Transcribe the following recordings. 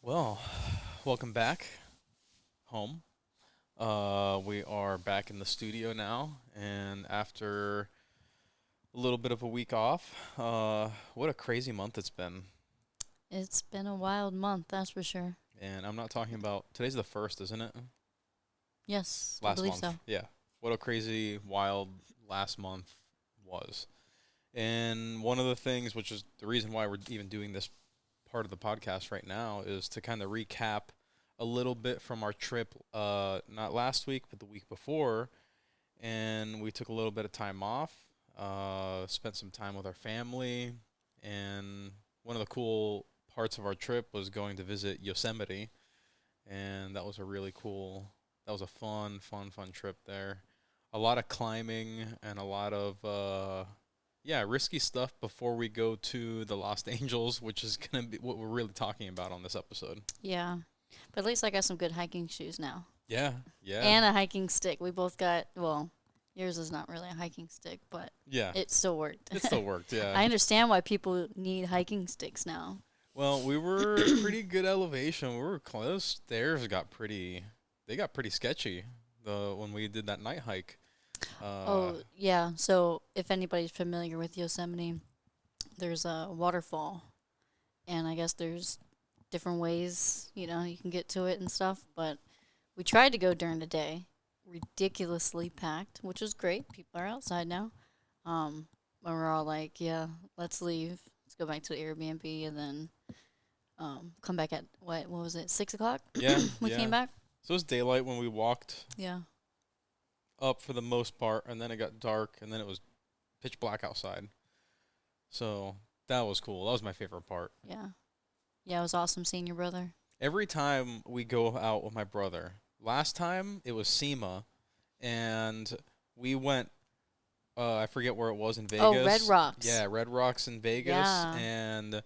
Well, welcome back home. We are back in the studio now, and after a little bit of a week off, what a crazy month it's been. It's been a wild month, that's for sure. And I'm not talking about today's the first, isn't it? Yes, I Last believe month, so. yeah. What a crazy, wild last month was. And one of the things, which is the reason why we're even doing this part of the podcast right now, is to kind of recap a little bit from our trip, not last week, but the week before. And we took a little bit of time off, spent some time with our family. And one of the cool parts of our trip was going to visit Yosemite. And that was a really cool, that was a fun trip there. A lot of climbing and a lot of yeah, risky stuff before we go to the Lost Angels, which is going to be what we're really talking about on this episode. Yeah. But at least I got some good hiking shoes now. Yeah, yeah, And a hiking stick. We both got, well, yours is not really a hiking stick, but yeah. it still worked. It still worked, yeah. I understand why people need hiking sticks now. Well, we were pretty good elevation. We were close. Stairs got pretty, they got pretty sketchy when we did that night hike. Uh, Oh, yeah. So if anybody's familiar with Yosemite, there's a waterfall. And I guess there's different ways, you can get to it and stuff. But we tried to go during the day, ridiculously packed, which was great. People are outside now. And we're all like, yeah, let's leave. Let's go back to the Airbnb and then come back at what was it, 6 o'clock? yeah, We yeah. came back. So it was daylight when we walked Yeah. up for the most part, and then it got dark, and then it was pitch black outside. So that was cool. That was my favorite part. Yeah. Yeah, it was awesome seeing your brother. Every time we go out with my brother, last time it was SEMA, and we went. I forget where it was in Vegas. Oh, Red Rocks. Yeah, Red Rocks in Vegas, Yeah. and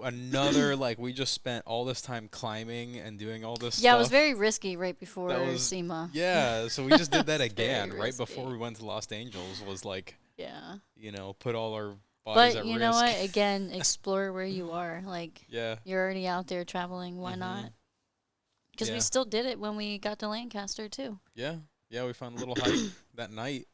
another like we just spent all this time climbing and doing all this Yeah, it was stuff. very risky right before That was SEMA. yeah. So we just did that It's very again right before risky. we went to Los Angeles. Was like Yeah. put all our bodies But at you know risk. what? Again, explore where you are. Like, Yeah. you're already out there traveling. Why not? Mhm. Because we Yeah. still did it when we got to Lancaster, too. Yeah. Yeah. We found a little hike that night,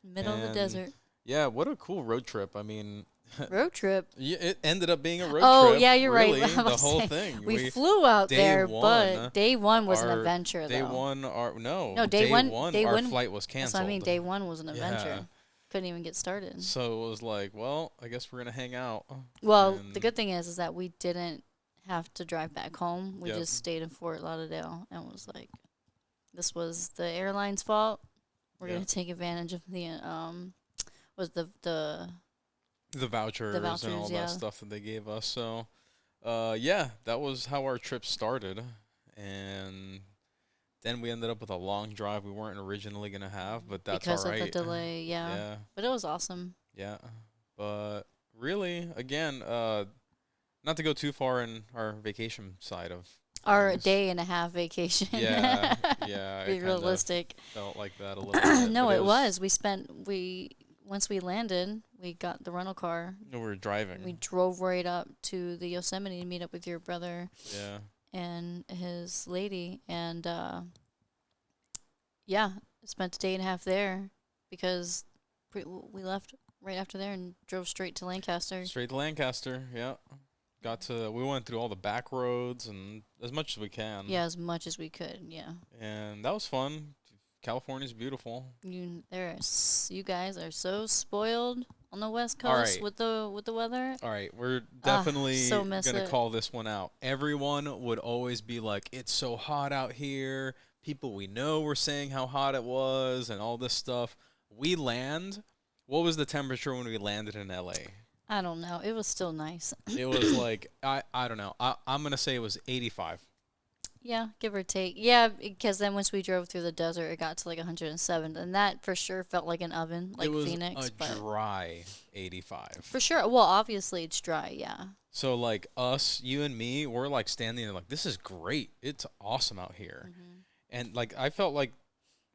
Middle of the and desert. yeah, what a cool road trip. I mean, Road trip. yeah, it ended up being a road Oh, trip. yeah, you're right. Really, I the was whole saying, thing. we flew out day there, one, but day one was an our adventure, day though. one, our no, No, day one, day our one. flight was That's canceled. what I mean. Day one was an Yeah. adventure. Couldn't even get started. So it was like, well, I guess we're gonna hang out. Well, the And good thing is that we didn't have to drive back home. We yep, just stayed in Fort Lauderdale and was like, this was the airline's fault. We're yeah, gonna take advantage of the was the the vouchers and vouchers, all yeah. that stuff that they gave us. So, yeah, that was how our trip started, and then we ended up with a long drive we weren't originally gonna have, but that's all because of the right. delay, yeah. Yeah, But it was awesome. yeah, but really, again, not to go too far in our vacation side of Our things. day and a half vacation. Yeah, yeah, I Be kind of realistic. felt like that a little bit. No, But it was. We once we landed, we got the rental car. no, we were We driving. drove right up to the Yosemite to meet up with your brother Yeah, and his lady, and yeah, spent a day and a half there because we left right after there and drove straight to Lancaster. straight to Lancaster. Yeah, we went through all the back roads and as much as we can. Yeah, as much as we could. Yeah, And that was fun. California's beautiful. you guys are so spoiled on the West All Coast right. with the weather. All right, we're Ah, definitely so miss gonna it. call this one out. Everyone would always be like, "It's so hot out here." People we know were saying how hot it was and all this stuff. We land. What was the temperature when we landed in LA? I don't know. It was still nice. It was like I don't know. I'm gonna say it was 85. Yeah, give or take. Yeah, because then once we drove through the desert, it got to like 107, and that for sure felt like an oven, It like was Phoenix. a But dry 85. for sure, well, obviously it's dry. Yeah. So like us, you and me, we're like standing there like this is great. It's awesome out here. And like I felt like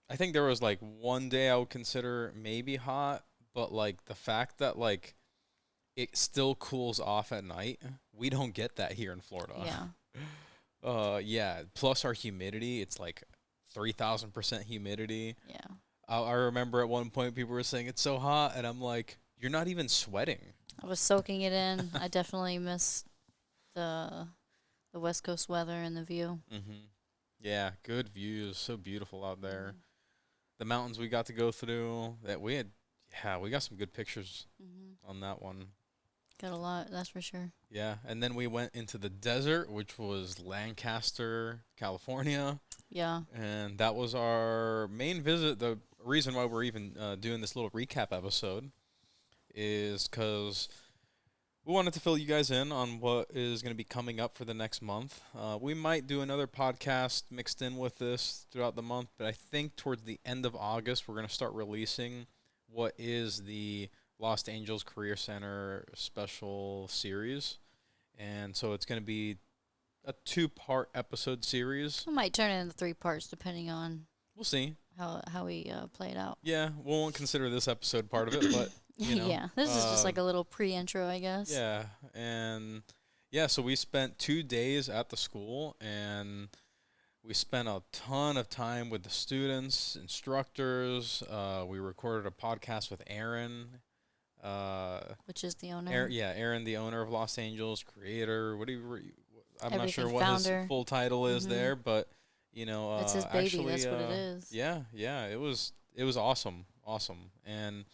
I think there was like one day I would consider maybe hot, but like the fact that like it still cools off at night, we don't get that here in Florida. Yeah. Yeah. Plus our humidity, it's like 3,000% humidity. Yeah. I remember at one point people were saying it's so hot, and I'm like, you're not even sweating. I was soaking it in. I definitely miss the the West Coast weather and the view. Yeah, good views, so beautiful out there. Mm-hmm. The mountains we got to go through, that we had, yeah, we got some good pictures Mm-hmm. on that one. Got a lot, that's for sure. Yeah, and then we went into the desert, which was Lancaster, California, Yeah. and that was our main visit. The reason why we're even doing this little recap episode is because we wanted to fill you guys in on what is going to be coming up for the next month. We might do another podcast mixed in with this throughout the month, but I think towards the end of August, we're going to start releasing what is the Los Angeles Career Center special series. And so it's going to be a 2-part episode series. I might turn it into 3 parts depending on We'll see. how we play it out. Yeah, we won't consider this episode part of it, but you know, yeah, this is just like a little pre-intro, I guess. yeah, and yeah, so we spent 2 days at the school, and we spent a ton of time with the students, instructors. We recorded a podcast with Aaron. Which is the owner. Aaron, the owner of Los Angeles, creator. I'm not sure Everything what founder. his full title is there, but you know, It's his baby. actually, That's what it is. Yeah, it was awesome, and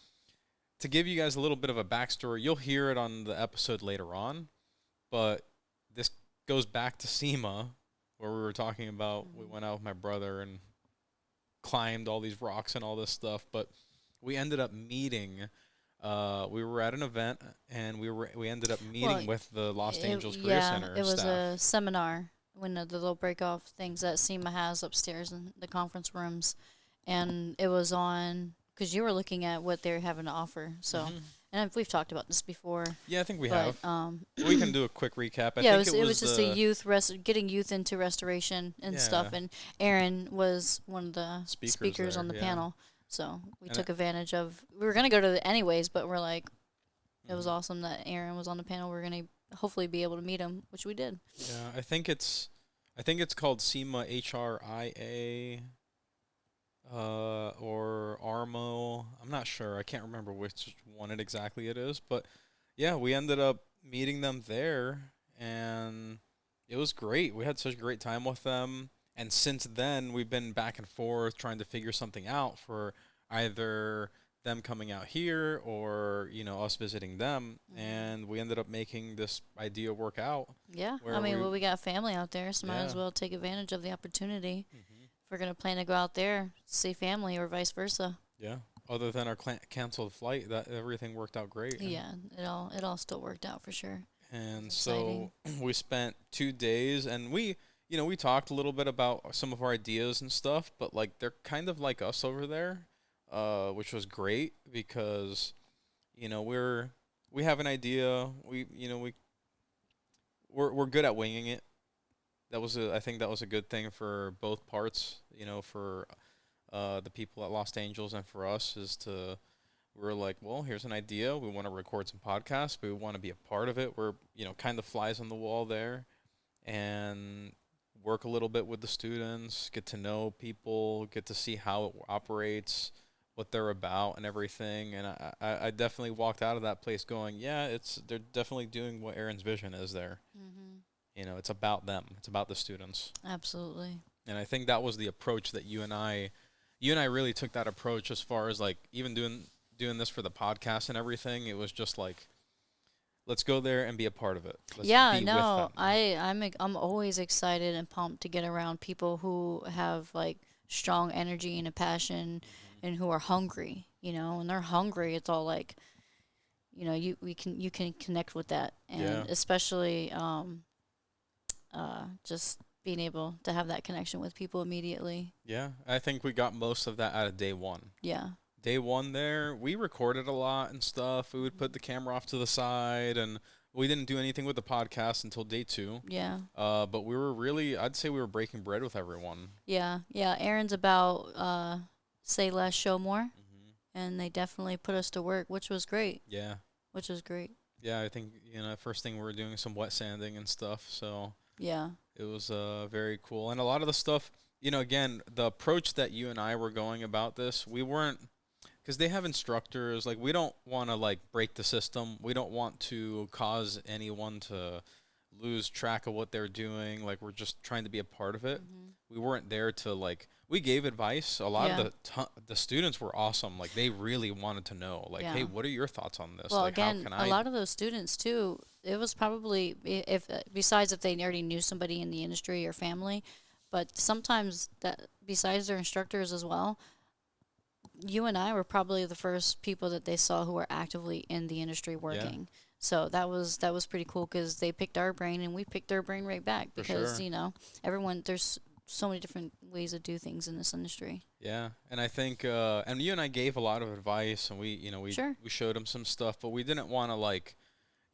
to give you guys a little bit of a backstory, you'll hear it on the episode later on, but this goes back to SEMA, where we were talking about we went out with my brother and climbed all these rocks and all this stuff, but we ended up meeting. We were at an event, and we ended up meeting with the Los Angeles Career Center it was staff. a seminar, one of the little break-off things that SEMA has upstairs in the conference rooms, and it was on because you were looking at what they're having to offer. So, and we've talked about this before. Yeah, I think we but, have. We can do a quick recap. I yeah, think it was just a getting youth into restoration and stuff. And Aaron was one of the speakers on the panel. So we took advantage of. We were gonna go to it anyways, but we're like, it was awesome that Aaron was on the panel. We're gonna hopefully be able to meet him, which we did. Yeah, I think it's called SEMA HRIA. Or ARMO. I'm not sure. I can't remember which one it is. But yeah, we ended up meeting them there, and it was great. We had such a great time with them. And since then, we've been back and forth trying to figure something out for either them coming out here or, you know, us visiting them. And we ended up making this idea work out. Yeah. I mean, we got family out there, so might as well take advantage of the opportunity. If we're going to plan to go out there, see family or vice versa. Yeah. Other than our canceled flight, that everything worked out great. Yeah, it all still worked out for sure. And so we spent 2 days, and we talked a little bit about some of our ideas and stuff, but like they're kind of like us over there, which was great because, you know, we have an idea. We're good at winging it. I think that was a good thing for both parts, you know, for the people at Los Angeles and for us we're like, well, here's an idea. We want to record some podcasts. We want to be a part of it. We're, you know, kind of flies on the wall there and work a little bit with the students, get to know people, get to see how it operates, what they're about and everything. And I definitely walked out of that place going, yeah, they're definitely doing what Aaron's vision is there. You know, it's about them. It's about the students. Absolutely. And I think that was the approach that you and I really took that approach as far as like even doing this for the podcast and everything. It was just like, let's go there and be a part of it. Let's be with them. I'm always excited and pumped to get around people who have like strong energy and a passion and who are hungry, you know, when they're hungry, it's all like, you know, you can connect with that. And especially, just being able to have that connection with people immediately. Yeah, I think we got most of that out of day one. Yeah. Day one there, we recorded a lot and stuff. We would put the camera off to the side, and we didn't do anything with the podcast until day 2. Yeah. But I'd say we were breaking bread with everyone. Yeah. Yeah. Aaron's about say less, show more. And they definitely put us to work, which was great. Yeah. Which was great. Yeah, I think, you know, first thing we were doing some wet sanding and stuff, so Yeah. It was very cool. And a lot of the stuff, again, the approach that you and I were going about this, we weren't, because they have instructors, like, we don't want to, like, break the system. We don't want to cause anyone to lose track of what they're doing. Like, we're just trying to be a part of it. Hmm. We weren't there to, like, we gave advice. A lot of Yeah. the students were awesome. Like, they really wanted to know, like, hey, Yeah. what are your thoughts on this? Well, Like, how again, can a I? lot of those students too. It was probably if besides if they already knew somebody in the industry or family, but sometimes that besides their instructors as well, you and I were probably the first people that they saw who were actively in the industry Yeah, working. So that was pretty cool because they picked our brain and we picked their brain right back for because sure. everyone there's so many different ways to do things in this industry. Yeah, and I think, and you and I gave a lot of advice, and we Sure. we showed them some stuff, but we didn't want to, like,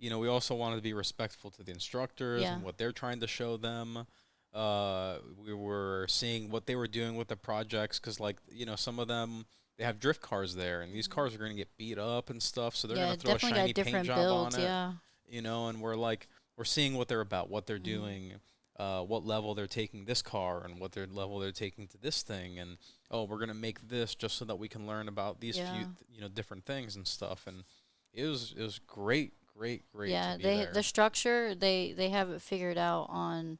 we also wanted to be respectful to the instructors Yeah. and what they're trying to show them. We were seeing what they were doing with the projects, because, like, some of them, they have drift cars there, and these Hmm. cars are going to get beat up and stuff, so they're going Yeah, to throw a definitely got shiny paint different job on builds. it, Yeah. and we're like, we're seeing what they're about, what they're Hmm. doing, what level they're taking this car, and what their level they're taking to this thing, and oh, we're gonna make this just so that we can learn about these few, Yeah. different things and stuff. And it was great, great, great to Yeah, be the there. structure they have it figured out on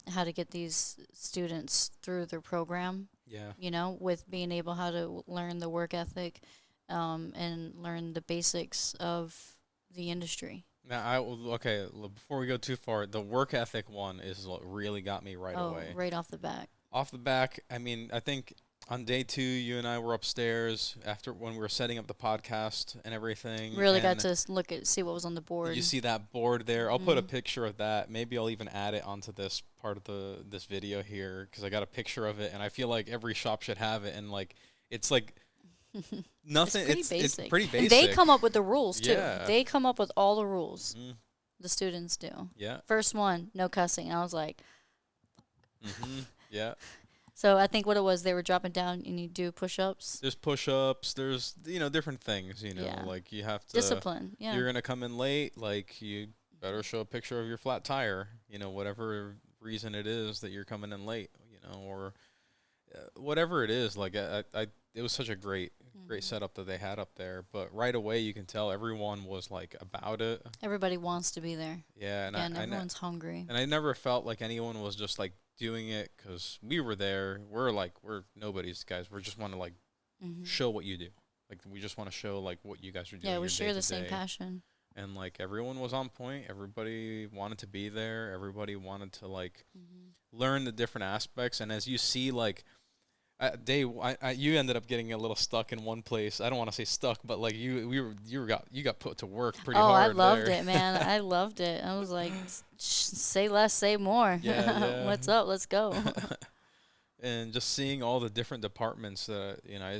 how to get these students through their program, Yeah. with being able how to learn the work ethic, and learn the basics of the industry. Now okay. Before we go too far, the work ethic one is what really got me right Oh, away. right off the bat. Off the back, I mean, I think on day two, you and I were upstairs after when we were setting up the podcast and everything, Really got and to see what was on the you board. see that board there. I'll put a Hmm. picture of that. Maybe I'll even add it onto this part of this video here because I got a picture of it, and I feel like every shop should have it. And, like, it's like It's nothing. pretty It's basic. pretty And they come basic. up with the rules too. Yeah. They come up with all the rules. Mhm. The students do. Yeah. First one, no cussing. And I was like, Mhm. Yeah. so I think what it was, they were dropping down and you do push ups. There's push-ups. There's different things. Yeah. Like you have to. Discipline. Yeah. You're gonna come in late. Like you better show a picture of your flat tire. Whatever reason it is that you're coming in late. Or whatever it is. Like it was such a great Hmm. setup that they had up there. But right away you can tell everyone was, like, about it. Everybody wants to be there. Yeah, and Yeah, and everyone's hungry. I never felt like anyone was just, like, doing it because we were there. We're nobody's guys. We just want to, like, Hmm. show what you do. Like, we just want to show, like, what you guys are doing Yeah, we your day share to the same day. passion. And, like, everyone was on point. Everybody wanted to be there. Everybody wanted to, like, Hmm. learn the different aspects. And as you see, like, you ended up getting a little stuck in one place. I don't want to say stuck, but, like, you got put to work pretty Oh, I hard loved there. it, man. I loved it. I was like, say less, say more. Yeah, yeah. What's up? Let's go. And just seeing all the different departments that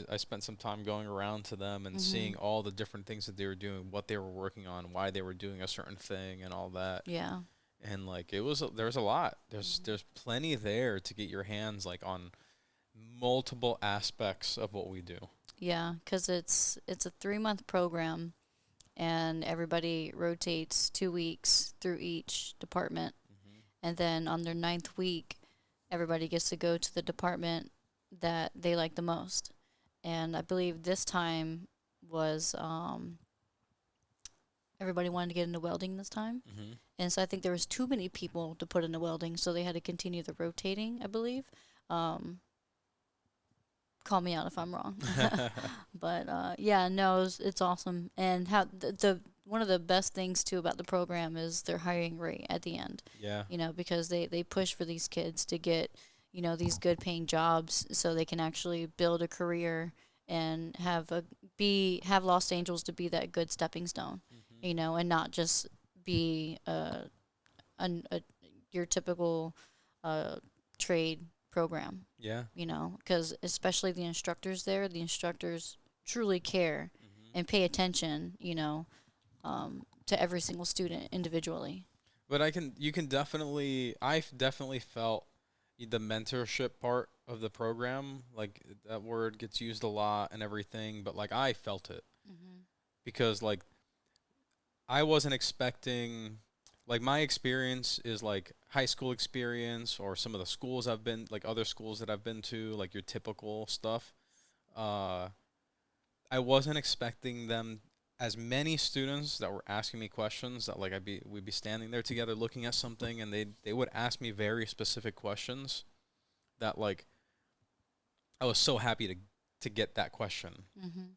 I spent some time going around to them and Hmm. seeing all the different things that they were doing, what they were working on, why they were doing a certain thing, and all that. Yeah. And, like, there's a lot. There's Hmm. there's plenty there to get your hands, like, on multiple aspects of what we do. Yeah, because it's a 3 month program, and everybody rotates 2 weeks through each department, Hmm. and then on their ninth week, everybody gets to go to the department that they like the most. And I believe this time was everybody wanted to get into welding this time, Hmm. and so I think there was too many people to put into welding, so they had to continue the rotating, I believe. Um, Call me out if I'm wrong. But yeah, no, it's awesome. And how the one of the best things too about the program is their hiring rate at the end. Yeah. Because they push for these kids to get these good paying jobs so they can actually build a career and have Los Angeles to be that good stepping stone. Hmm. And not just be a your typical trade program. Yeah. Because especially the instructors there, the instructors truly care Hmm. and pay attention, to every single student individually. But you can definitely, I've definitely felt the mentorship part of the program. Like, that word gets used a lot and everything, but, like, I felt it Hmm. because, like, I wasn't expecting, like my experience is like high school experience or some of the schools I've been like other schools that I've been to, like your typical stuff. Uh, I wasn't expecting them as many students that were asking me questions that like we'd be standing there together looking at something and they would ask me very specific questions that like I was so happy to get that question. Mhm.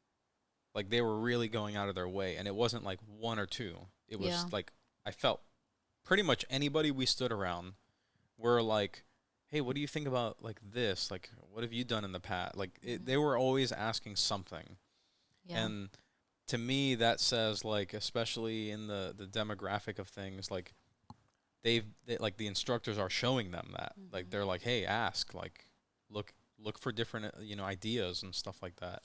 Like they were really going out of their way and it wasn't like one or two. It was Yeah. like I felt pretty much anybody we stood around were like, "Hey, what do you think about like this? Like what have you done in the past?" Like Mhm. they were always asking something. Yeah. And to me that says like especially in the demographic of things like like the instructors are showing them that. Like Mhm. they're like, "Hey, ask, like look for different ideas and stuff like that.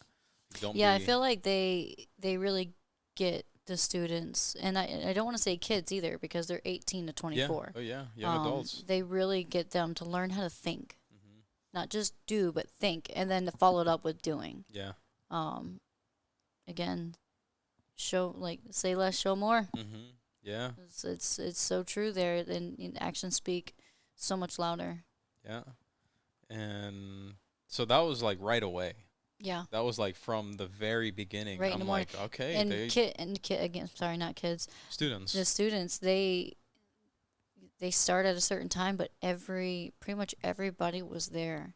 Don't Yeah, I be feel like they really get the students, and I don't want to say kids either because they're 18 to yeah, 24. oh yeah, young adults. They really get them to learn how to think, Mhm. not just do, but think, and then to follow it up with doing. Yeah. Um, Again, show like say less, show more. Mhm. Yeah. It's so true there, and actions speak so much louder. Yeah. And so that was like right away. Yeah, That was like from the very beginning. right in the I'm morning, like, okay, and they kid again. Sorry, not kids. The students. students they start at a certain time, but pretty much everybody was there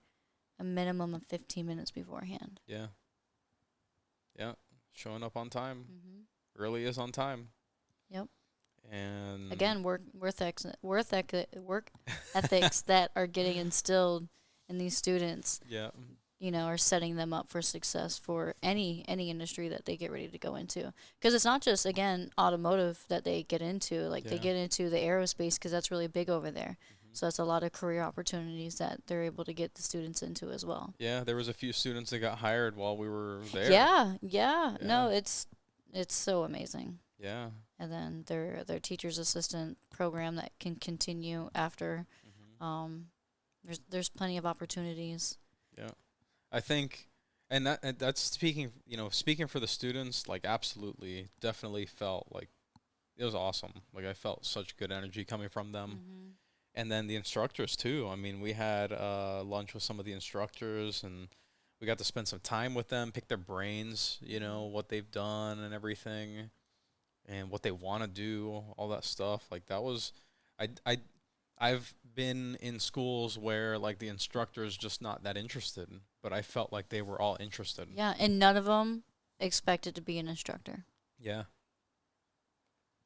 a minimum of 15 minutes beforehand. Yeah. Yeah. Showing up on time. Hmm. Early is on time. Yep. And Again, work ethics that are getting instilled in these students. yeah. Are setting them up for success for any industry that they get ready to go into. Because it's not just again automotive that they get into. Like they Yeah. get into the aerospace because that's really big over there. Mhm. So that's a lot of career opportunities that they're able to get the students into as well. Yeah, there was a few students that got hired while we were there. Yeah, yeah. Yeah. No, it's so amazing. Yeah. And then their teacher's assistant program that can continue after. Mhm. Um, there's plenty of opportunities. Yeah. I think and that's speaking for the students, like absolutely definitely felt like it was awesome. Like I felt such good energy coming from them. Hmm. And then the instructors too. I mean, we had lunch with some of the instructors and we got to spend some time with them, pick their brains, what they've done and everything and what they want to do, all that stuff. Like that was I I I've been in schools where like the instructor's just not that interested, but I felt like they were all interested. Yeah, and none of them expected to be an instructor. Yeah.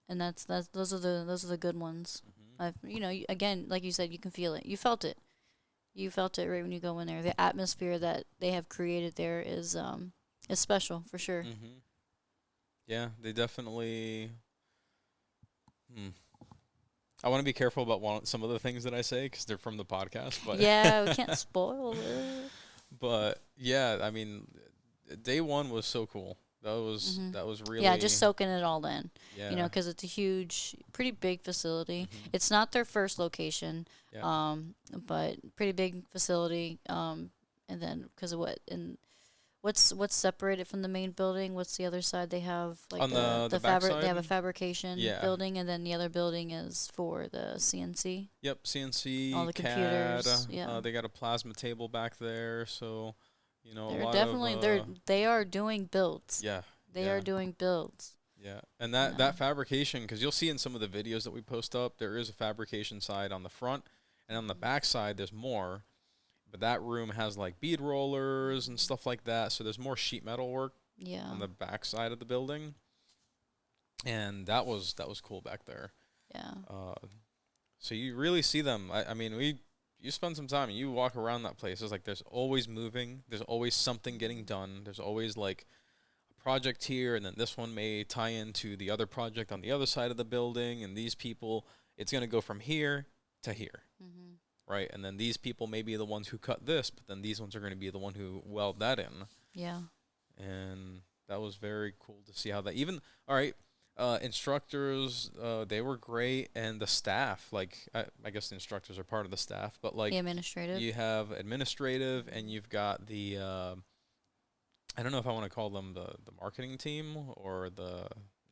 And that's those are the good ones. Hmm. Again, like you said, you can feel it. You felt it. You felt it right when you go in there. The atmosphere that they have created there is special for sure. Hmm. Yeah, they definitely. Hmm. I want to be careful about some of the things that I say because they're from the podcast, but Yeah, we can't spoil it. but yeah, I mean, day one was so cool. Hmm. That was really Yeah, just soaking it all in. yeah. Because it's a huge, pretty big facility. Hmm. It's not their first location, Yeah. but pretty big facility. And then because of what's separated from the main building? What's the other side? They have like On the fabric. They backside? have a fabrication Yeah. building, and then the other building is for the CNC. Yep, CNC, All the CAD. computers, yeah. They got a plasma table back there, so a They're lot definitely of they are doing builds. yeah, They yeah, are doing builds. yeah. And You that know. fabrication, because you'll see in some of the videos that we post up, there is a fabrication side on the front, and on the back side there's more. But that room has like bead rollers and stuff like that, so there's more sheet metal work Yeah. on the back side of the building, and that was cool back there. Yeah. Uh, So you really see them. I mean, you spend some time and you walk around that place. It's like there's always moving. There's always something getting done. There's always like a project here, and then this one may tie into the other project on the other side of the building. And these people, it's gonna go from here to here, Mhm. right? And then these people may be the ones who cut this, but then these ones are gonna be the one who weld that in. Yeah. And that was very cool to see how that even all right. Instructors, they were great, and the staff, like I guess the instructors are part of the staff, but like The administrative. you have administrative, and you've got I don't know if I want to call them the marketing team or the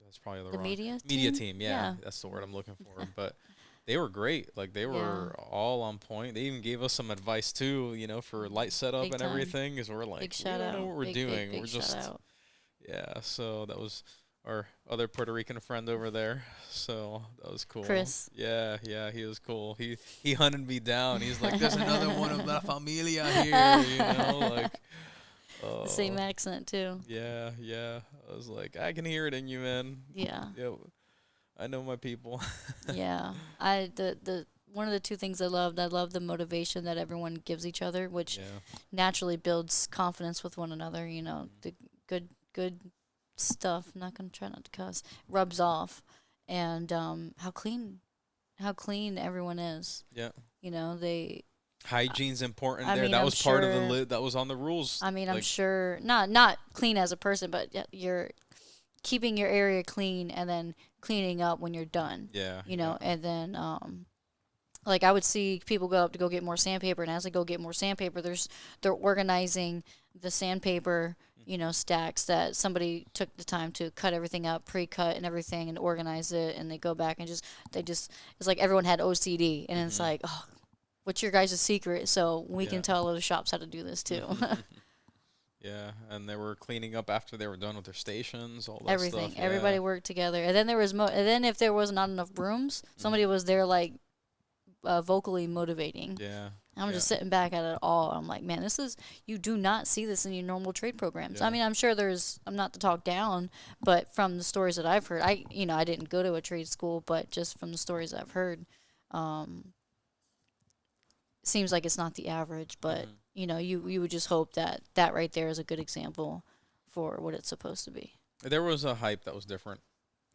that's probably the The wrong media media team? team. Yeah, Yeah. that's the word I'm looking for. But they were great. Like they Yeah. were all on point. They even gave us some advice too, for light setup Big and time. everything. Cause we're Big like, we shout don't know out. what we're Big, big, doing. We're big shout just out. yeah. So that was our other Puerto Rican friend over there. So that was cool. Chris. Yeah, yeah, he was cool. He hunted me down. He's like, "There's another one of La Familia here," like, The same oh, accent too. yeah, yeah. I was like, I can hear it in you, man. Yeah. Yeah, I know my people. Yeah. The one of the two things I loved the motivation that everyone gives each other, which Yeah. naturally builds confidence with one another, the good stuff, not gonna try not to cuss, rubs off. And how clean everyone is. Yeah. They Hygiene's important I there. mean, That I'm was part of the sure that was on the rules. I'm Like, sure not clean as a person, but you're keeping your area clean and then cleaning up when you're done. yeah, yeah. And then like I would see people go up to go get more sandpaper, and as they go get more sandpaper, they're organizing the sandpaper, stacks that somebody took the time to cut everything up, pre-cut and everything, and organize it, and they go back and just it's like everyone had OCD, and it's Mhm. like, oh, what's your guys' secret? So we Yeah. can tell other shops how to do this too. Yeah, and they were cleaning up after they were done with their stations, all that Everything, stuff. everybody Yeah. worked together, and then and then if there was not enough brooms, somebody Mhm. was there like vocally motivating. Yeah. I'm Yeah. just sitting back at it all. I'm like, man, you do not see this in your normal trade programs. I Yeah. mean, I'm sure I'm not to talk down, but from the stories that I've heard, I didn't go to a trade school, but just from the stories I've heard, um, seems like it's not the average, but, Mhm. you would just hope that that right there is a good example for what it's supposed to be. There was a hype that was different,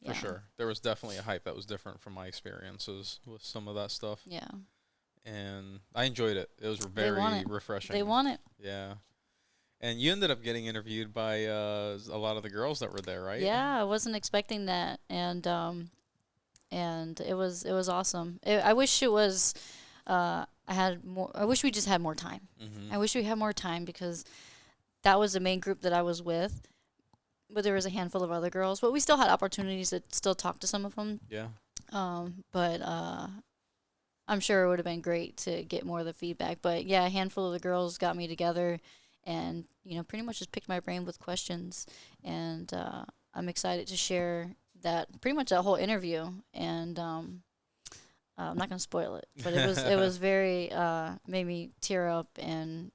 for Yeah. sure. There was definitely a hype that was different from my experiences with some of that stuff, Yeah. and I enjoyed it. It was They want very it. refreshing. They want it. Yeah. And you ended up getting interviewed by a lot of the girls that were there, right? Yeah, I wasn't expecting that, and it was awesome. I wish it was. I had more. I wish we just had more time. Mhm. I wish we had more time because that was the main group that I was with. But there was a handful of other girls. But we still had opportunities to still talk to some of them. Yeah. But I'm sure it would have been great to get more of the feedback. But yeah, a handful of the girls got me together, and pretty much just picked my brain with questions. And I'm excited to share pretty much that whole interview. And I'm not gonna spoil it, but it was very made me tear up. And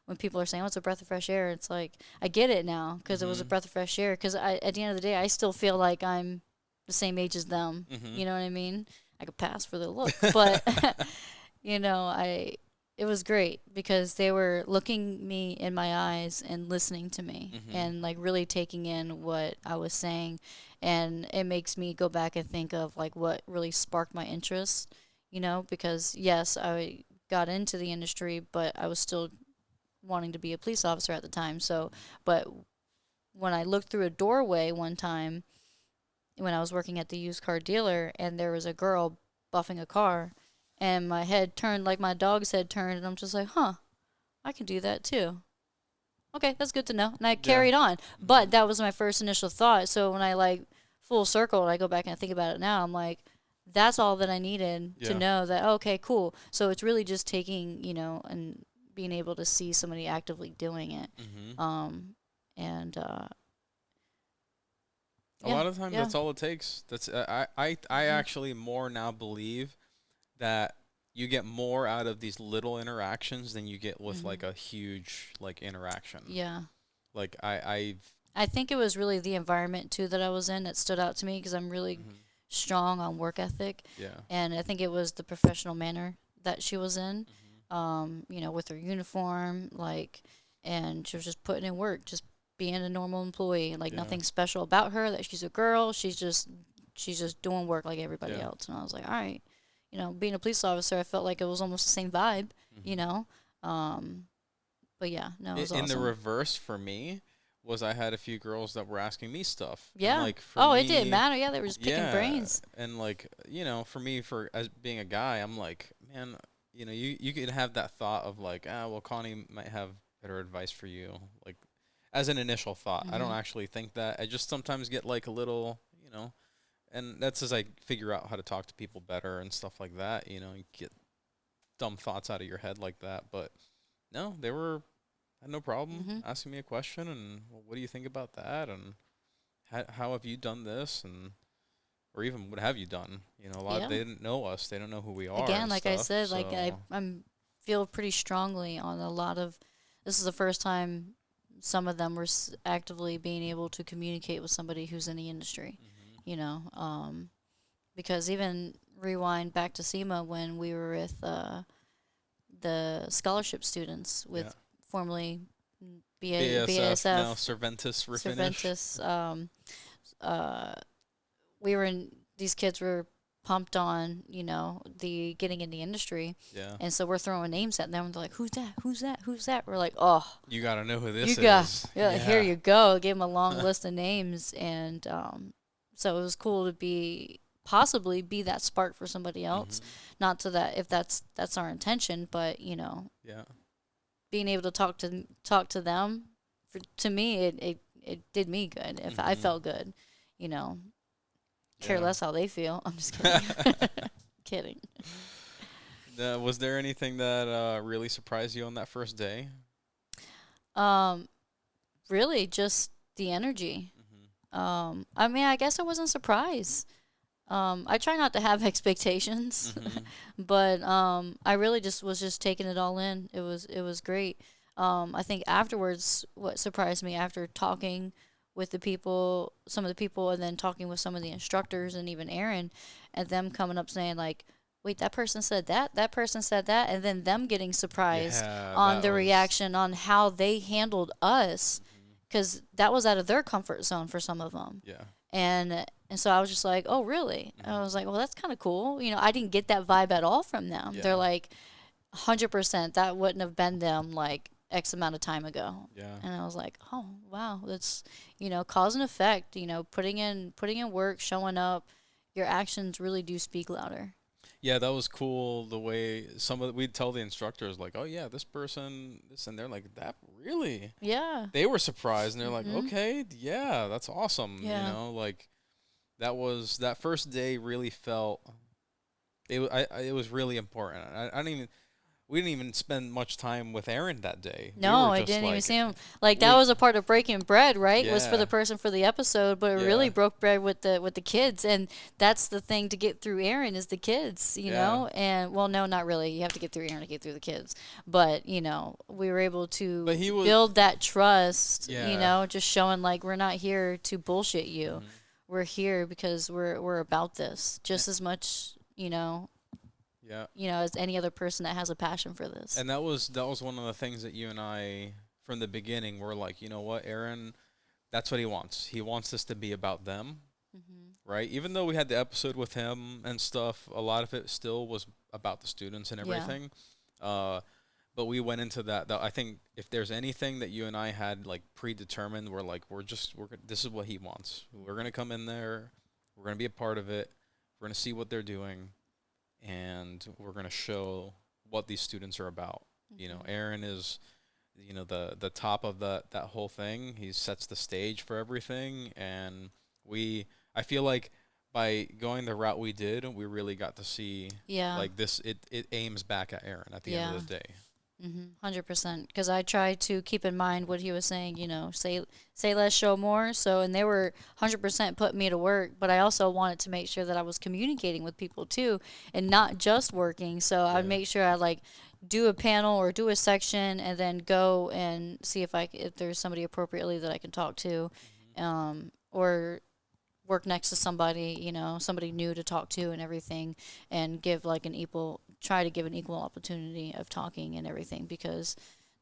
when people are saying, "Oh, it's a breath of fresh air," it's like I get it now because it was a Mhm. breath of fresh air. Because at the end of the day, I still feel like I'm the same age as them. Mhm. You know what I mean? I could pass for the look, but it was great because they were looking me in my eyes and listening to me Mhm. and like really taking in what I was saying, and it makes me go back and think of like what really sparked my interest, because yes, I got into the industry, but I was still wanting to be a police officer at the time. So, but when I looked through a doorway one time when I was working at the used car dealer, and there was a girl buffing a car, and my head turned like my dog's head turned, and I'm just like, huh, I can do that too. Okay, that's good to know. And I Yeah. carried on. But Mhm. that was my first initial thought. So when I like full circle and I go back and think about it now, I'm like, that's all that I needed to Yeah. know that, okay, cool. So it's really just taking, and being able to see somebody actively doing it. Mhm. Um, and A yeah, lot of times yeah. that's all it takes. That's I Mhm. actually more now believe that you get more out of these little interactions than you get with like Mhm. a huge like interaction. Yeah. Like I've I think it was really the environment too that I was in that stood out to me because I'm really mhm. strong on work ethic, Yeah. and I think it was the professional manner that she was in, Mhm. with her uniform, like, and she was just putting in work, just being a normal employee, like Yeah. nothing special about her. That she's a girl, she's just doing work like everybody Yeah. else, and I was like, all right, being a police officer, I felt like it was almost the same vibe, you Mhm. know, um, but yeah, no, it was In the awesome. reverse for me was I had a few girls that were asking me stuff, and Yeah. like for Oh, it didn't me, matter. Yeah, they were just picking yeah, brains. and like for me, for as being a guy, I'm like, man, you could have that thought of like, well, Connie might have better advice for you, like as an initial thought. I don't Mhm. actually think that. I just sometimes get like a little, you know, and that's as I figure out how to talk to people better and stuff like that, you know, and get dumb thoughts out of your head like that. But no, they were had no problem Mhm. asking me a question and, well, what do you think about that, and how have you done this, and or even what have you done? You know, a lot Yeah. they didn't know us, they don't know who we are Again, and like I stuff. said, like So I'm feel pretty strongly on a lot of. This is the first time some of them were actively being able to communicate with somebody who's in the industry. hmm You know, because even rewind back to SEMA when we were with the scholarship students yeah, with formerly BASF now BASF, Cerventus refinish. Cervantes. Uh, we were in. These kids were pumped on, the getting in the industry, Yeah, and so we're throwing names at them. They're like, "Who's that? Who's that? Who's that?" We're like, "Oh, you got to know who you this got, is. yeah, here Yeah. you go." Gave them a long list of names, and so it was cool to possibly be that spark for somebody else. hmm Not to that if that's our intention, but Yeah. being able to talk to them, to me it did me good. If I hmm felt good, you know, care Yeah. less how they feel. I'm just kidding. Kidding. Was there anything that really surprised you on that first day? Um, really, just the energy. hmm I mean, I guess I wasn't surprised. I try not to have expectations, hmm but I really just taking it all in. It was great. I think afterwards, what surprised me after talking with some of the people, and then talking with some of the instructors, and even Aaron, and them coming up saying like, "Wait, that person said that person said that," and then them getting surprised Yeah, on that the was. reaction on how they handled us, hmm because that was out of their comfort zone for some of them. Yeah. And so I was just like, oh, really? And I hmm was like, well, that's kind of cool. I didn't get that vibe at all from them. They're Yeah. like, 100% that wouldn't have been them like X amount of time ago. Yeah. And I was like, oh, wow, that's, cause and effect, putting in work, showing up, your actions really do speak louder. Yeah, that was cool. The way we'd tell the instructors like, "Oh yeah, this person, this," and they're like, "That really?" Yeah. They were surprised, and they're like, Mhm. "Okay, yeah, that's awesome." You Yeah. know, like that first day really felt it was really important. I didn't even we didn't even spend much time with Aaron that day. We No, were I just didn't even like see him. Like that we was a part of breaking bread, right? Was for yeah the person for the episode, but it really yeah broke bread with the kids, and that's the thing to get through Aaron is the kids, yeah. And well, no, not really. You have to get through Aaron to get through the kids, but we were able But to he was build that trust, yeah. just showing like we're not here to bullshit you. hmm We're here because we're about this just as much, Yeah. as any other person that has a passion for this. And that was one of the things that you and I from the beginning were like, you know what, Aaron, that's what he wants. He wants this to be about them, Mhm. right? Even though we had the episode with him and stuff, a lot of it still was about the students and Yeah. everything. Uh, but we went into that. I think if there's anything that you and I had like predetermined, we're like, this is what he wants. We're gonna come in there, we're gonna be a part of it, we're gonna see what they're doing, and we're gonna show what these students are about. You know, Mhm. Aaron is, the top of that whole thing. He sets the stage for everything, and I feel like by going the route we did, we really got to see Yeah. like this. It aims back at Aaron at the end of Yeah. the day. 100%. Because I try to keep in mind what he was saying. Say less, show more. So, and they were 100% putting me to work, but I also wanted to make sure that I was communicating with people too, and not just working. So I'd Yeah. make sure I like do a panel or do a section, and then go and see if there's somebody appropriately that I can talk to, hmm or work next to somebody, somebody new to talk to and everything, and try to give an equal opportunity of talking and everything, because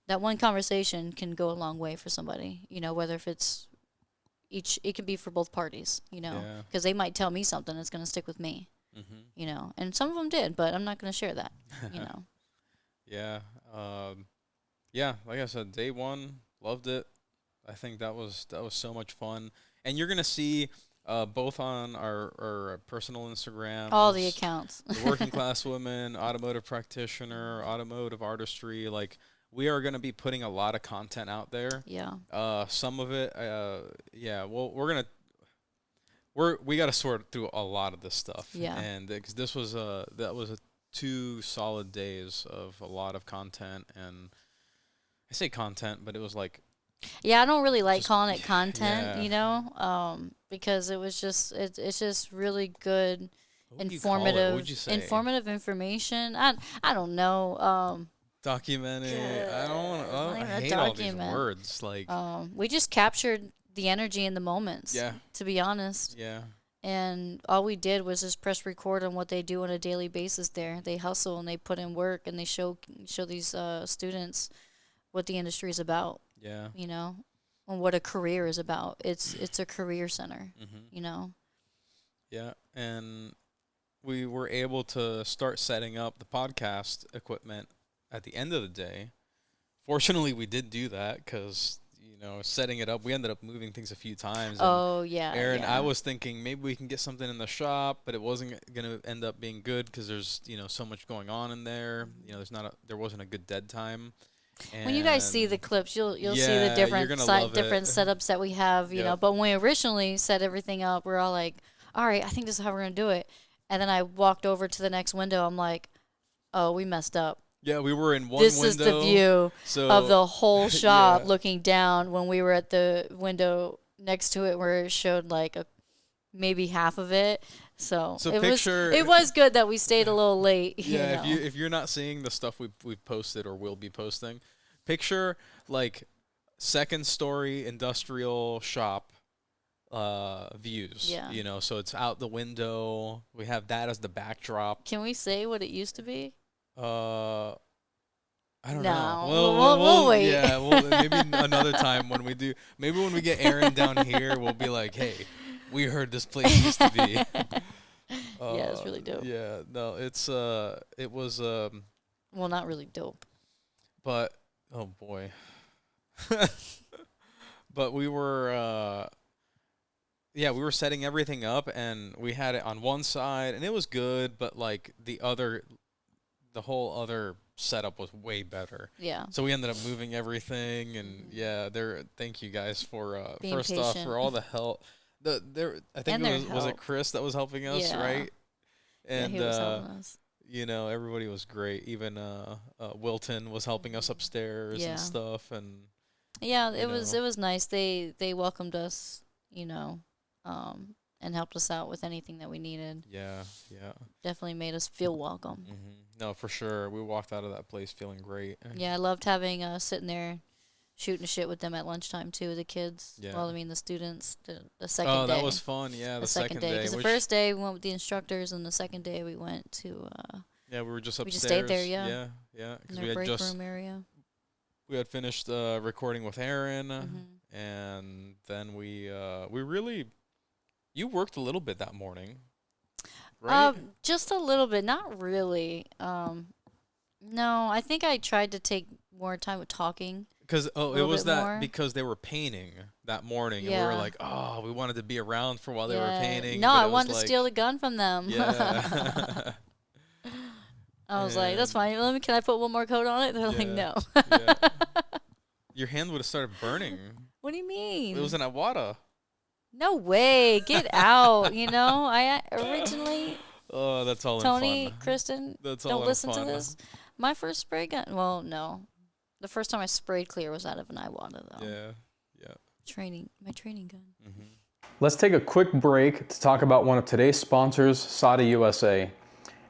that one conversation can go a long way for somebody, whether if it can be for both parties, Yeah. because they might tell me something that's going to stick with me, hmm and some of them did, but I'm not going to share that, you know. yeah. Um, yeah. Like I said, day one, loved it. I think that was so much fun, and you're gonna see both on our personal All the Instagrams, accounts. the Working Class Woman, Automotive Practitioner, Automotive Artistry. Like we are gonna be putting a lot of content out there. Yeah. Some of it, yeah. Well, we got to sort through a lot of this stuff. Yeah. And because this was that was a 2 solid days of a lot of content, and I say content, but it was like Yeah, I don't really like just calling it content, yeah. because it was just it's just really good, What would you call it? What would you informative say? informative information. I don't know. Documented. Not I even a hate all these document. words. Like We just captured the energy in the moments. yeah, To be honest, yeah, and all we did was just press record on what they do on a daily basis. There, they hustle and they put in work, and they show these students what the industry is about. yeah. You know, and what a career is about. It's a career center. Mhm. You know. Yeah, and we were able to start setting up the podcast equipment at the end of the day. Fortunately, we did do that because setting it up, we ended up moving things a few times. And Oh yeah, Aaron, I yeah. was thinking maybe we can get something in the shop, but it wasn't gonna end up being good because there's so much going on in there. There wasn't a good dead time. When you guys see the And clips, you'll see the yeah, you're gonna love different it. setups that we have. Yep. But when we originally set everything up, we're all like, "All right, I think this is how we're gonna do it." And then I walked over to the next window. I'm like, "Oh, we messed up. Yeah, we were in one This is the window, view of so the whole shop yeah. looking down." When we were at the window next to it, where it showed like maybe half of it. So So it picture was good that we stayed a little late. yeah, if you're not seeing the stuff we've posted or will be posting, picture like second story industrial shop views. Yeah. So it's out the window. We have that as the backdrop. Can we say what it used to be? Uh I don't know. No, we'll Well, wait. yeah, well, maybe another time when we do. Maybe when we get Aaron down here, we'll be like, "Hey, we heard this place used to be." Yeah, it's really dope. Yeah, no, it was Well, not really dope. but oh boy. But we were yeah, we were setting everything up and we had it on one side and it was good, but like the whole other setup was way better. Yeah. So we ended up moving everything and yeah, thank you guys for Being first off patient. for all the help. I think And it their was it help. Chris that was helping us, Yeah. right? Yeah, And he was helping us. everybody was great. Even Wilton was helping us upstairs Yeah. and stuff and Yeah, you it know. was nice. They welcomed us, and helped us out with anything that we needed. Yeah, yeah. Definitely made us feel welcome. No, for sure. We walked out of that place feeling great. And Yeah, I loved having sitting there shooting shit with them at lunchtime too, the kids. yeah. Well, I mean the students. The second Oh, day. that was fun. Yeah, The the second second day, day. because the Which first day we went with the instructors, and the second day we went to yeah, we were just we upstairs. just stayed there, yeah. Yeah, yeah. in Because their break room area. we had finished recording with Aaron, Mhm. and then we really you worked a little bit that morning, right? Just a little bit, not really. No, I think I tried to take more time with talking. Because A it little was bit that more. because they were painting that morning, and we were Yeah. like, oh, we wanted to be around for while they were Yeah. painting. No, but I it was wanted to like, steal the gun from them. yeah. I was like, that's And fine. Can I put one more coat on it? They're like, yeah, no. yeah. Your hand would have started burning. What do you mean? It was an Iwata. No way. Get out. I originally, Oh, that's all in Tony, fun. Kristen, That's all don't in listen fun. to this. My first spray gun, well, no. The first time I sprayed clear was out of an Iwata, though. Yeah, yeah. My training gun. Let's take a quick break to talk about one of today's sponsors, SATA USA.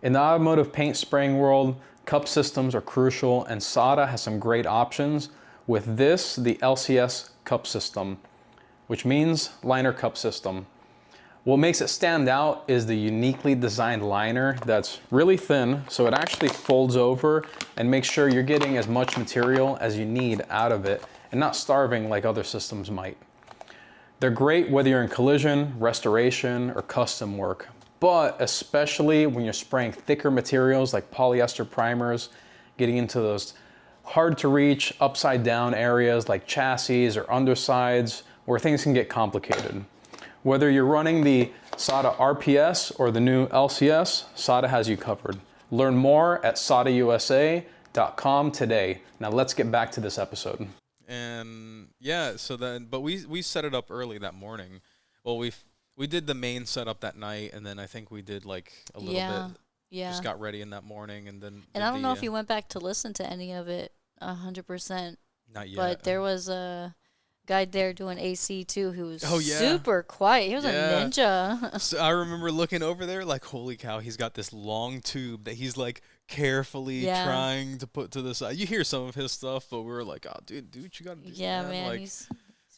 In the automotive paint spraying world, cup systems are crucial, and SATA has some great options with this, the LCS cup system, which means liner cup system. What makes it stand out is the uniquely designed liner that's really thin, so it actually folds over and makes sure you're getting as much material as you need out of it and not starving like other systems might. They're great whether you're in collision, restoration, or custom work, but especially when you're spraying thicker materials like polyester primers, getting into those hard to reach upside down areas like chassis or undersides where things can get complicated. Whether you're running the SATA RPS or the new LCS, SATA has you covered. Learn more at SATAUSA.com today. Now let's get back to this episode. And yeah, so then, but we set it up early that morning. Well, we did the main setup that night, and then I think we did like a little bit. Yeah. Just got ready in that morning, and then. And I don't know if you went back to listen to any of it 100%. Not yet. But there was a guy there doing AC too who was Oh, yeah. super quiet. He was a Yeah. ninja. So I remember looking over there like, holy cow, he's got this long tube that he's like carefully trying to put to the side. You hear some of his stuff, but we were like, oh, dude, you got to do Yeah, that. man, Like, he's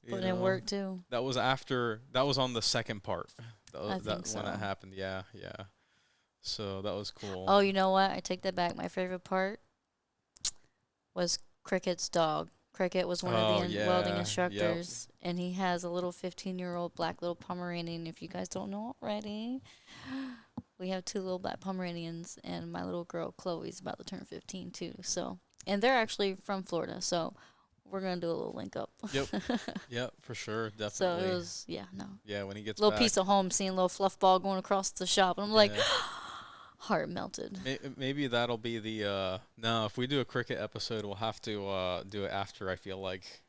putting in work too. That was on the second part. I think so. When that happened. Yeah. So that was cool. Oh, you know what? I take that back. My favorite part was Cricket's dog. Cricket was one of the welding instructors, and he has a little 15-year-old black little Pomeranian. If you guys don't know already, we have 2 little black Pomeranians, and my little girl Chloe's about to turn 15 too. So, and they're actually from Florida, so we're gonna do a little link up. Yep, for sure, definitely. So it was, Yeah, when he gets little back. piece of home, seeing a little fluff ball going across the shop, and I'm like, heart melted. Maybe that'll be the no. If we do a cricket episode, we'll have to do it after. I feel like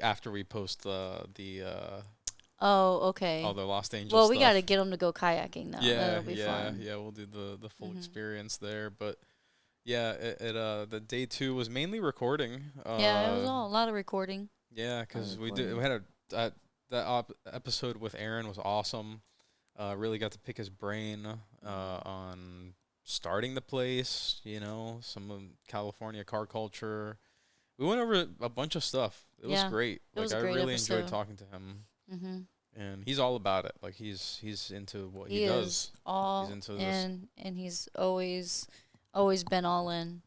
after we post the Oh, okay. all the Los Angeles. Well, we stuff. got to get them to go kayaking now. That'll be fun. Yeah. We'll do the full experience there, but yeah, the day 2 was mainly recording. Yeah, it was a lot of recording. Yeah, because we had that episode with Aaron was awesome. Really got to pick his brain on starting the place, some California car culture. We went over a bunch of stuff. It was great. It was I a great really episode. enjoyed talking to him. Mm-hmm. And he's all about it. Like he's into what he does. Is all he's into in, and he's always been all in,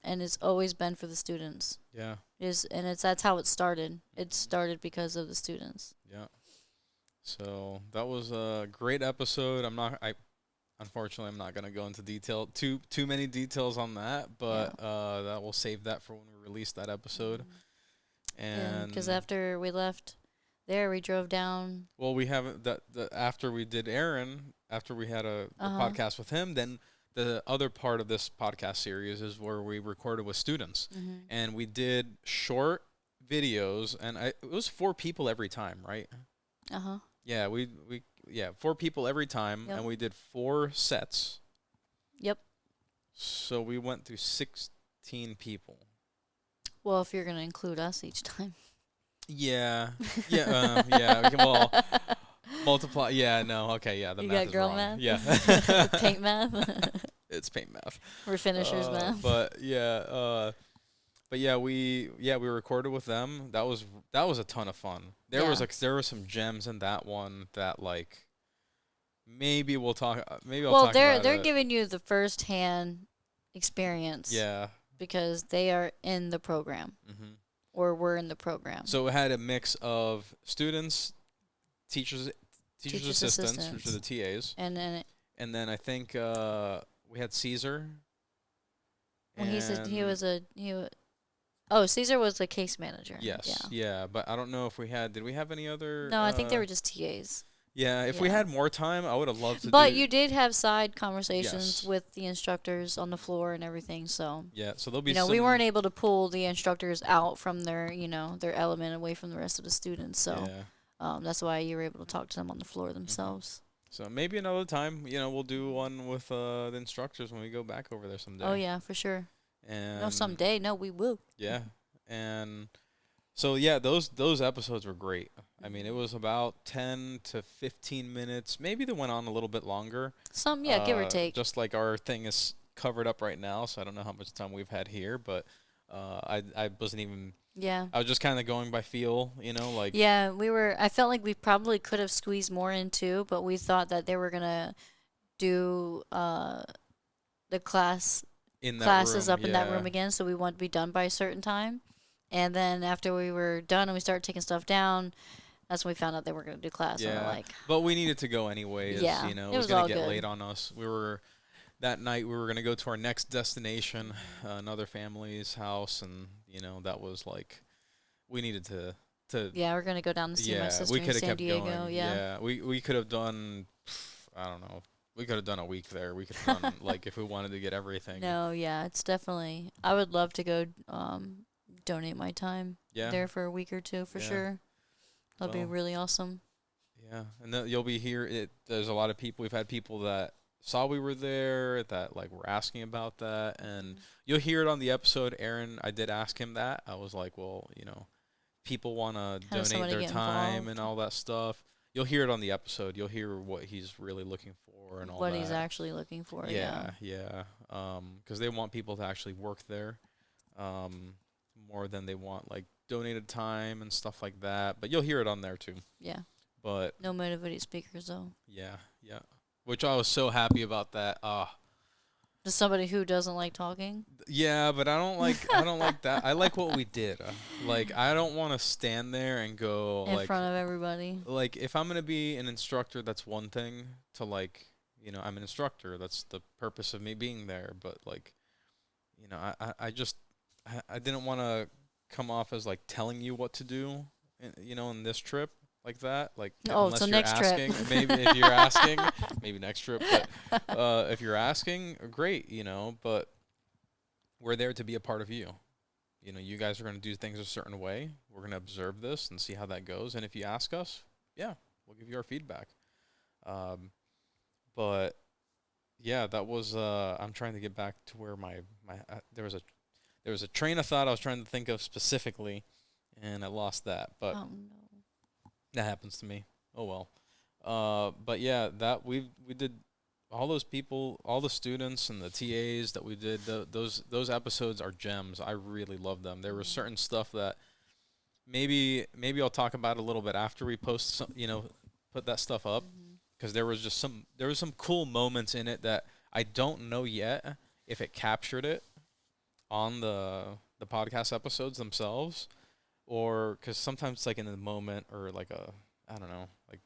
and it's always been for the students. Yeah. That's how it started. It started because of the students. Yeah. So that was a great episode. Unfortunately, I'm not gonna go into too many details on that, but that we'll save that for when we release that episode. And because after we left there, we drove down. Well, we haven't after we did Aaron, after we had a podcast with him, then the other part of this podcast series is where we recorded with students, and we did short videos, and it was 4 people every time, right? Yeah, we 4 people every time, and we did 4 sets. Yep. So we went through 16 people. Well, if you're gonna include us each time. Yeah. Well, multiply. Yeah. No. Okay. Yeah. The you math got is girl wrong. math. Yeah. Paint math. It's paint math. We're finishers math. But we recorded with them. That was a ton of fun. There were some gems in that one that maybe we'll talk. Maybe I'll talk about it. They're giving you the first-hand experience. Yeah. Because they are in the program, or we're in the program. So it had a mix of students, teachers assistants, which are the TAs, and then I think we had Caesar. Well, Caesar was the case manager. Yes. Yeah, but I don't know if did we have any other? No, I think they were just TAs. Yeah, if we had more time, I would have loved to. But you did have side conversations with the instructors on the floor and everything, so. Yeah, so there'll be. we weren't able to pull the instructors out from their element away from the rest of the students, so. That's why you were able to talk to them on the floor themselves. So maybe another time, we'll do one with the instructors when we go back over there someday. Oh yeah, for sure. And no, someday. No, we will. Yeah, and so those episodes were great. I mean, it was about 10 to 15 minutes. Maybe they went on a little bit longer. Give or take. Just like our thing is covered up right now, so I don't know how much time we've had here, but I wasn't even. Yeah. I was just kind of going by feel, Yeah, I felt like we probably could have squeezed more in too, but we thought that they were gonna do the classes up in that room again, so we wanted to be done by a certain time. And then after we were done and we started taking stuff down, that's when we found out they were going to do class. Yeah, and we're like, but we needed to go anyways. Yeah, it was going to get late on us. That night we were going to go to our next destination, another family's house, and that was we needed to. Yeah, we're going to go down to see my sister in San Diego. Going. Yeah, we could have done. I don't know. We could have done a week there. We could have done if we wanted to get everything. No, yeah, it's definitely. I would love to go. Donate my time there for a week or two for sure. That'd be really awesome. Yeah, and then you'll be here. There's a lot of people. We've had people that saw we were there that like were asking about that, and you'll hear it on the episode. Aaron, I did ask him that. I was like, well, people want to How does donate somebody their get time and involved? all that stuff. You'll hear it on the episode. You'll hear what he's really looking for and all What that. he's actually looking for. Yeah, yeah. Because they want people to actually work there, um, more than they want like donated time and stuff like that. But you'll hear it on there too. Yeah. But No motivated speakers though. yeah, yeah. Which I was so happy about that. Just somebody who doesn't like talking. Yeah, but I don't like that. I like what we did. Like I don't want to stand there and go In like front of everybody. like if I'm gonna be an instructor, that's one thing to like, I'm an instructor. That's the purpose of me being there. But like, I didn't want to come off as like telling you what to do, in this trip like that. Like Oh, unless so you're next trip. asking, maybe if you're asking, maybe next trip. But if you're asking, great, But we're there to be a part of you. You guys are going to do things a certain way. We're going to observe this and see how that goes. And if you ask us, yeah, we'll give you our feedback. But yeah, that was. I'm trying to get back to where my there was a train of thought I was trying to think of specifically, and I lost that. But Oh no. that happens to me. Oh well. But yeah, that we did all those people, all the students and the TAs that we did. Those episodes are gems. I really love them. There was certain stuff that maybe I'll talk about a little bit after we post some, put that stuff up, because there was some cool moments in it that I don't know yet if it captured it on the podcast episodes themselves, or because sometimes it's like in the moment, or like I don't know, like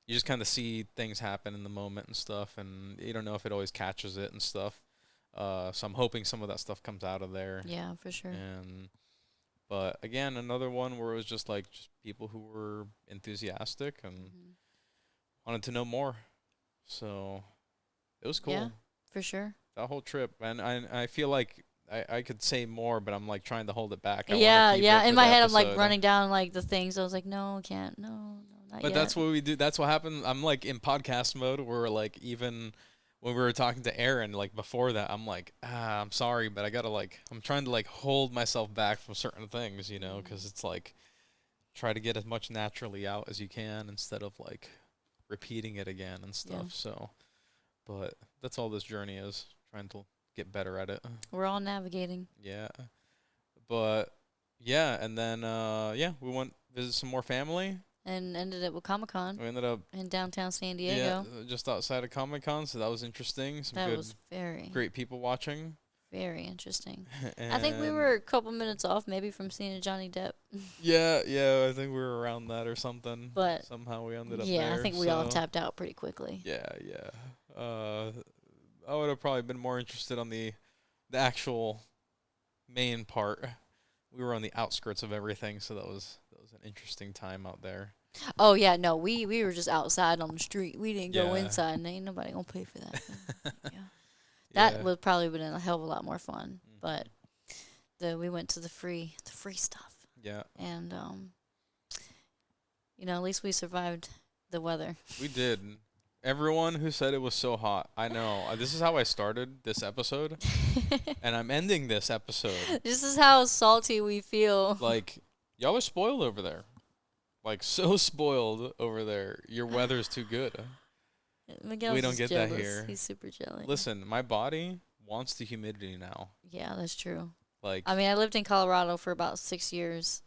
you just kind of see things happen in the moment and stuff, and you don't know if it always catches it and stuff. So I'm hoping some of that stuff comes out of there. Yeah, for sure. But again, another one where it was just people who were enthusiastic and wanted to know more. So it was cool. Yeah, for sure. That whole trip. And I feel like I could say more, but I'm like trying to hold it back. Yeah. In my head, I'm like episode. running down like the things. I was like, no, I can't. No, not But yet. that's what we do. That's what happened. I'm like in podcast mode where like even when we were talking to Aaron, like before that, I'm like, I'm sorry, but I gotta I'm trying to hold myself back from certain things, because it's like try to get as much naturally out as you can instead of repeating it again and stuff. Yeah. So, but that's all this journey is, trying to get better at it. We're all navigating. Yeah. But yeah, and then we went visit some more family. And ended up with Comic-Con We ended up in downtown San Diego. just outside of Comic-Con, so that was interesting. Some That good, was great people watching. very interesting. I think we were a couple minutes off maybe from seeing a Johnny Depp. Yeah, I think we were around that or something. But somehow we ended up yeah, there. I think we all tapped out pretty quickly. Yeah. I would have probably been more interested on the actual main part. We were on the outskirts of everything, so that was an interesting time out there. Oh yeah, no, we were just outside on the street. We didn't go Yeah. inside, and ain't nobody gonna pay for that. Yeah, that would probably been a hell of a lot more fun. But we went to the free stuff. Yeah. And at least we survived the weather. We did. Everyone who said it was so hot, I know. This is how I started this episode, and I'm ending this episode. This is how salty we feel. Y'all are spoiled over there. So spoiled over there. Your weather's too good. Miguel's we don't just get that jealous. here. He's super jealous. Listen, my body wants the humidity now. Yeah, that's true. Like, I mean, I lived in Colorado for about 6 years,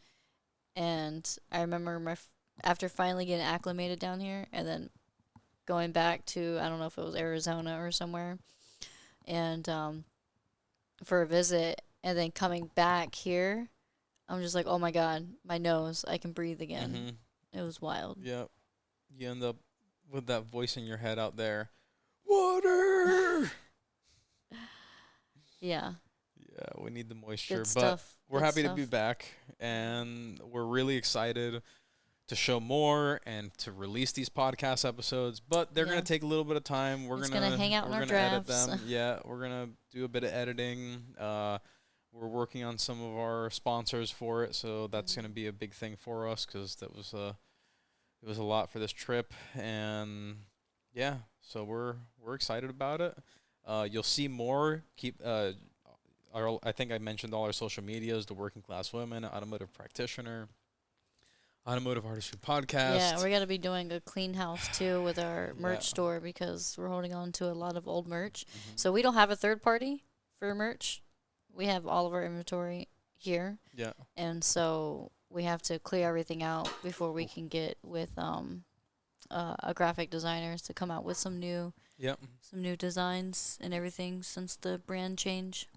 and I remember after finally getting acclimated down here, and then going back to, I don't know if it was Arizona or somewhere, and for a visit, and then coming back here, I'm just like, oh my God, my nose, I can breathe again. It was wild. Yep. You end up with that voice in your head out there. Water! Yeah. Yeah, we need the moisture. Good but stuff. we're Good happy stuff. to be back, and we're really excited to show more and to release these podcast episodes. But they're Yeah. going to take a little bit of time. We're It's gonna gonna hang out in we're our gonna edit drafts. them. Yeah, we're going to do a bit of editing. We're working on some of our sponsors for it, so that's going to be a big thing for us, because that was it was a lot for this trip, and yeah, so we're excited about it. You'll see more. I think I mentioned all our social medias: the Working Class Women, Automotive Practitioner, Automotive Artistry Yeah, Podcast. we're gonna be doing a clean house too with our Yeah. merch store because we're holding on to a lot of old merch. Hmm. So we don't have a third party for merch. We have all of our inventory here, Yeah. and so we have to clear everything out before we can get with a graphic designers to come out with Yep. some new designs and everything since the brand change.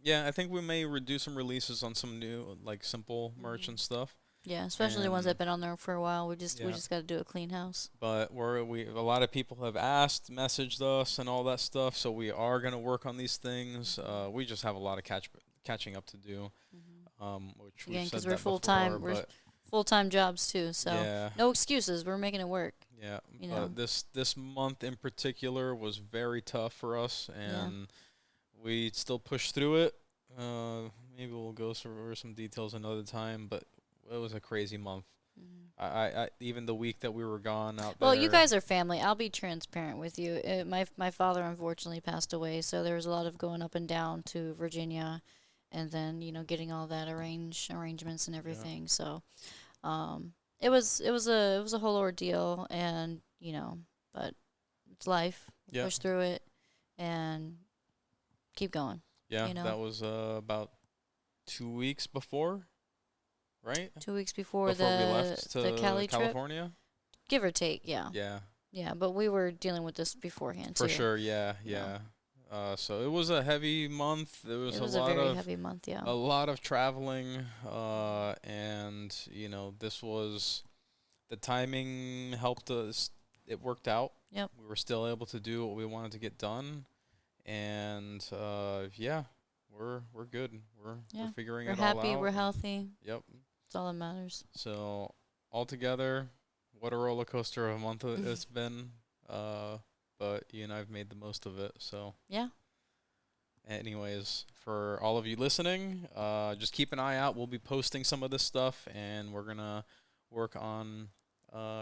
Yeah, I think we may do some releases on some new, like, simple merch and stuff. Yeah, especially the ones that've And been on there for a while. We just yeah, got to do a clean house. but a lot of people have asked, messaged us, and all that stuff. So we are gonna work on these things. We just have a lot of catching up to do. Which Again, we've said because we're that full before, time. We're but full time jobs too. So yeah, no excuses. We're making it work. yeah. You But know. this month in particular was very tough for us, and we still pushed through it. Maybe we'll go over some details another time, but it was a crazy month. I even the week that we were gone out there. Well, you guys are family. I'll be transparent with you. My father unfortunately passed away, so there was a lot of going up and down to Virginia, and then getting all that arrangements and everything. So, it was a whole ordeal, and but it's life. Yeah. Push through it, and keep going. Yeah, you know. that was about 2 weeks before, right? 2 weeks before Before we the left to Cali trip, California. give or take. Yeah. Yeah, Yeah, but we were dealing with this beforehand for too. sure. Yeah, yeah. So it was a heavy month. There was It a was a lot very of heavy month. Yeah. a lot of traveling, and this was the timing helped us. It worked out. Yep. We were still able to do what we wanted to get done, and yeah, we're good. We're figuring We're it all out. happy. We're healthy. Yep. That's all that matters. So altogether, what a roller coaster of a month it's been. But I've made the most of it. So Yeah. anyways, for all of you listening, just keep an eye out. We'll be posting some of this stuff, and we're gonna work on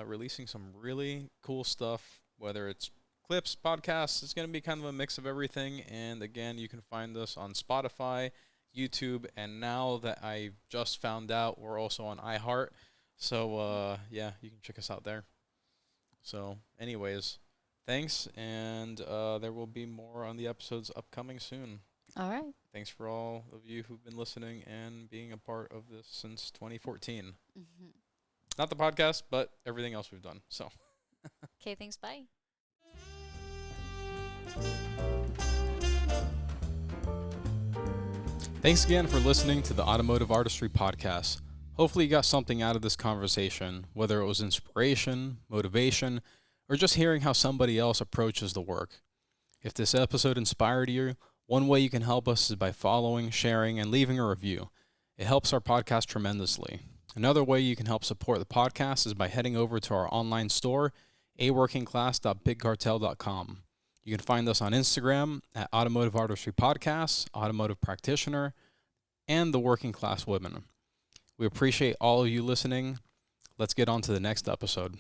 releasing some really cool stuff, whether it's clips, podcasts. It's gonna be kind of a mix of everything. And again, you can find us on Spotify, YouTube, and now that I just found out, we're also on iHeart. So yeah, you can check us out there. So anyways, thanks, and there will be more on the episodes upcoming soon. All right. Thanks for all of you who've been listening and being a part of this since 2014. Not the podcast, but everything else we've done. So Okay. Thanks. Bye. thanks again for listening to the Automotive Artistry Podcast. Hopefully you got something out of this conversation, whether it was inspiration, motivation, or just hearing how somebody else approaches the work. If this episode inspired you, one way you can help us is by following, sharing, and leaving a review. It helps our podcast tremendously. Another way you can help support the podcast is by heading over to our online store, aworkingclass.bigcartel.com. You can find us on Instagram at Automotive Artistry Podcasts, Automotive Practitioner, and The Working Class Women. We appreciate all of you listening. Let's get on to the next episode.